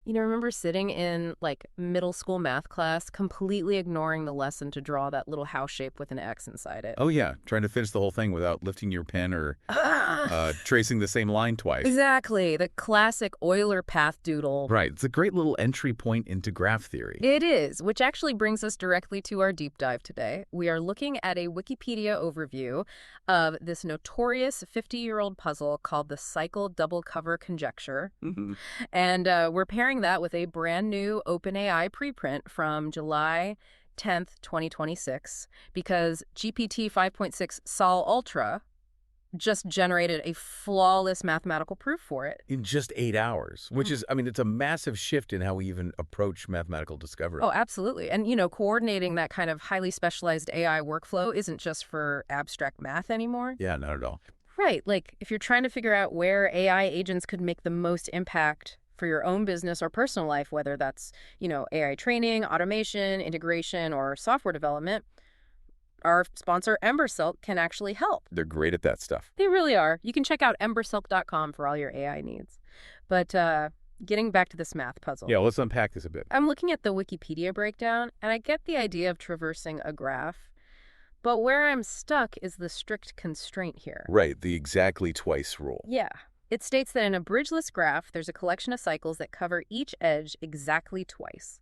You know, I remember sitting in, like, middle school math class, completely ignoring the lesson to draw that little house shape with an X inside it. Oh, yeah. Trying to finish the whole thing without lifting your pen or Ah! tracing the same line twice. Exactly. The classic Euler path doodle. Right. It's a great little entry point into graph theory. It is, which actually brings us directly to our deep dive today. We are looking at a Wikipedia overview of this notorious 50-year-old puzzle called the Cycle Double Cover Conjecture. And we're pairing that with a brand new OpenAI preprint from July 10th, 2026, because GPT 5.6 Sol Ultra just generated a flawless mathematical proof for it. In just 8 hours, which is, I mean, it's a massive shift in how we even approach mathematical discovery. Oh, absolutely. And, you know, coordinating that kind of highly specialized AI workflow isn't just for abstract math anymore. Yeah, not at all. Right. Like, if you're trying to figure out where AI agents could make the most impact for your own business or personal life, whether that's, you know, AI training, automation, integration, or software development, our sponsor, Embersilk, can actually help. They're great at that stuff. They really are. You can check out embersilk.com for all your AI needs. But getting back to this math puzzle. Yeah, let's unpack this a bit. I'm looking at the Wikipedia breakdown, and I get the idea of traversing a graph. But where I'm stuck is the strict constraint here. Right, the exactly twice rule. Yeah. It states that in a bridgeless graph, there's a collection of cycles that cover each edge exactly twice.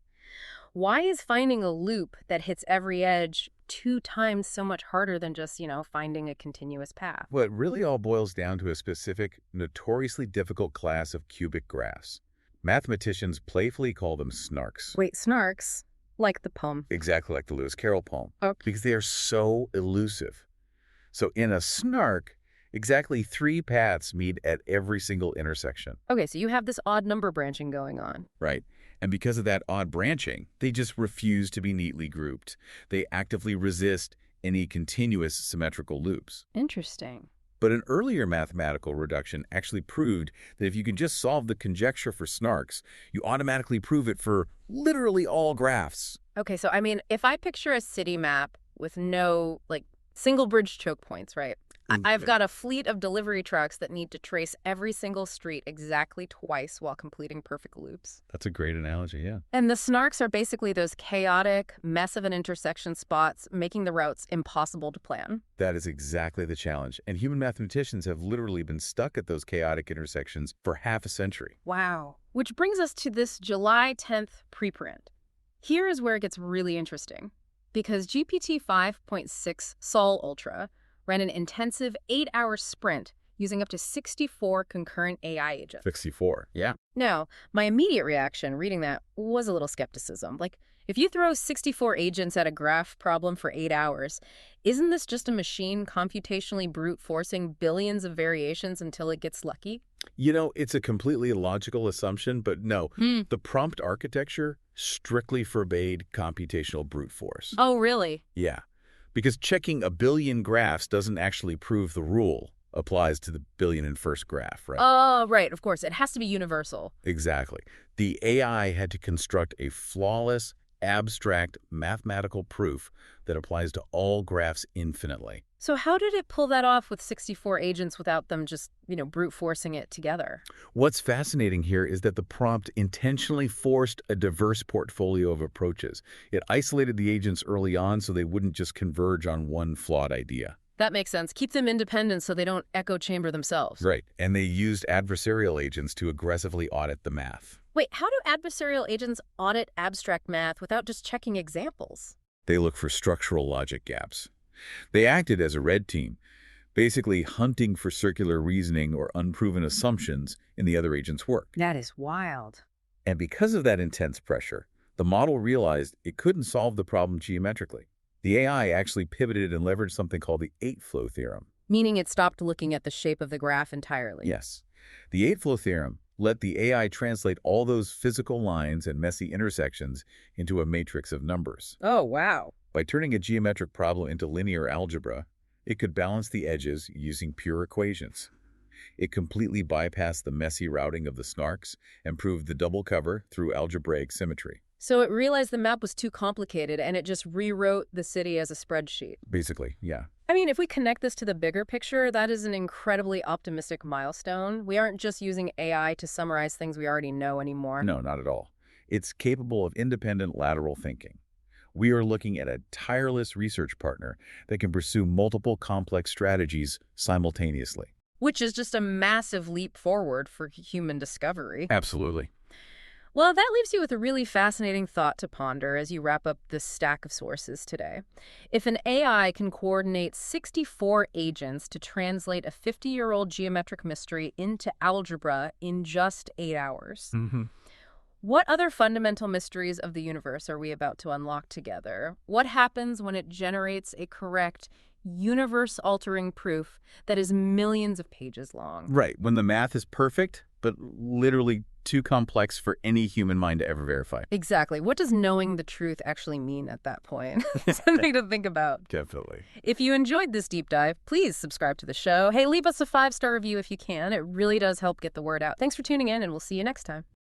Why is finding a loop that hits every edge 2 times so much harder than just, you know, finding a continuous path? Well, it really all boils down to a specific, notoriously difficult class of cubic graphs. Mathematicians playfully call them snarks. Wait, snarks? Like the poem. Exactly like the Lewis Carroll poem. Okay. Because they are so elusive. So in a snark, exactly 3 paths meet at every single intersection. Okay, so you have this odd number branching going on. Right. And because of that odd branching, they just refuse to be neatly grouped. They actively resist any continuous symmetrical loops. Interesting. But an earlier mathematical reduction actually proved that if you can just solve the conjecture for snarks, you automatically prove it for literally all graphs. Okay, so I mean, if I picture a city map with no, like, single bridge choke points, right? I've got a fleet of delivery trucks that need to trace every single street exactly twice while completing perfect loops. That's a great analogy, yeah. And the snarks are basically those chaotic mess of an intersection spots, making the routes impossible to plan. That is exactly the challenge. And human mathematicians have literally been stuck at those chaotic intersections for half a century. Wow. Which brings us to this July 10th preprint. Here is where it gets really interesting, because GPT 5.6 Sol Ultra ran an intensive 8-hour sprint using up to 64 concurrent AI agents. 64, yeah. Now, my immediate reaction reading that was a little skepticism. Like, if you throw 64 agents at a graph problem for 8 hours, isn't this just a machine computationally brute forcing billions of variations until it gets lucky? You know, it's a completely illogical assumption, but no. The prompt architecture strictly forbade computational brute force. Oh, really? Yeah, because checking a billion graphs doesn't actually prove the rule applies to the billion and first graph, right? Oh, right. Of course. It has to be universal. Exactly. The AI had to construct a flawless, abstract mathematical proof that applies to all graphs infinitely. So how did it pull that off with 64 agents without them just, you know, brute forcing it together? What's fascinating here is that the prompt intentionally forced a diverse portfolio of approaches. It isolated the agents early on so they wouldn't just converge on one flawed idea. That makes sense. Keep them independent so they don't echo chamber themselves. Right. And they used adversarial agents to aggressively audit the math. Wait, how do adversarial agents audit abstract math without just checking examples? They look for structural logic gaps. They acted as a red team, basically hunting for circular reasoning or unproven assumptions in the other agent's work. That is wild. And because of that intense pressure, the model realized it couldn't solve the problem geometrically. The AI actually pivoted and leveraged something called the 8-flow theorem. Meaning it stopped looking at the shape of the graph entirely. Yes. The 8-flow theorem let the AI translate all those physical lines and messy intersections into a matrix of numbers. Oh, wow. By turning a geometric problem into linear algebra, it could balance the edges using pure equations. It completely bypassed the messy routing of the snarks and proved the double cover through algebraic symmetry. So it realized the map was too complicated and it just rewrote the city as a spreadsheet. Basically, yeah. I mean, if we connect this to the bigger picture, that is an incredibly optimistic milestone. We aren't just using AI to summarize things we already know anymore. No, not at all. It's capable of independent lateral thinking. We are looking at a tireless research partner that can pursue multiple complex strategies simultaneously. Which is just a massive leap forward for human discovery. Absolutely. Well, that leaves you with a really fascinating thought to ponder as you wrap up this stack of sources today. If an AI can coordinate 64 agents to translate a 50-year-old geometric mystery into algebra in just 8 hours, what other fundamental mysteries of the universe are we about to unlock together? What happens when it generates a correct, universe-altering proof that is millions of pages long? Right, when the math is perfect, but literally too complex for any human mind to ever verify. Exactly. What does knowing the truth actually mean at that point? Something to think about. Definitely. If you enjoyed this deep dive, please subscribe to the show. Hey, leave us a 5-star review if you can. It really does help get the word out. Thanks for tuning in, and we'll see you next time.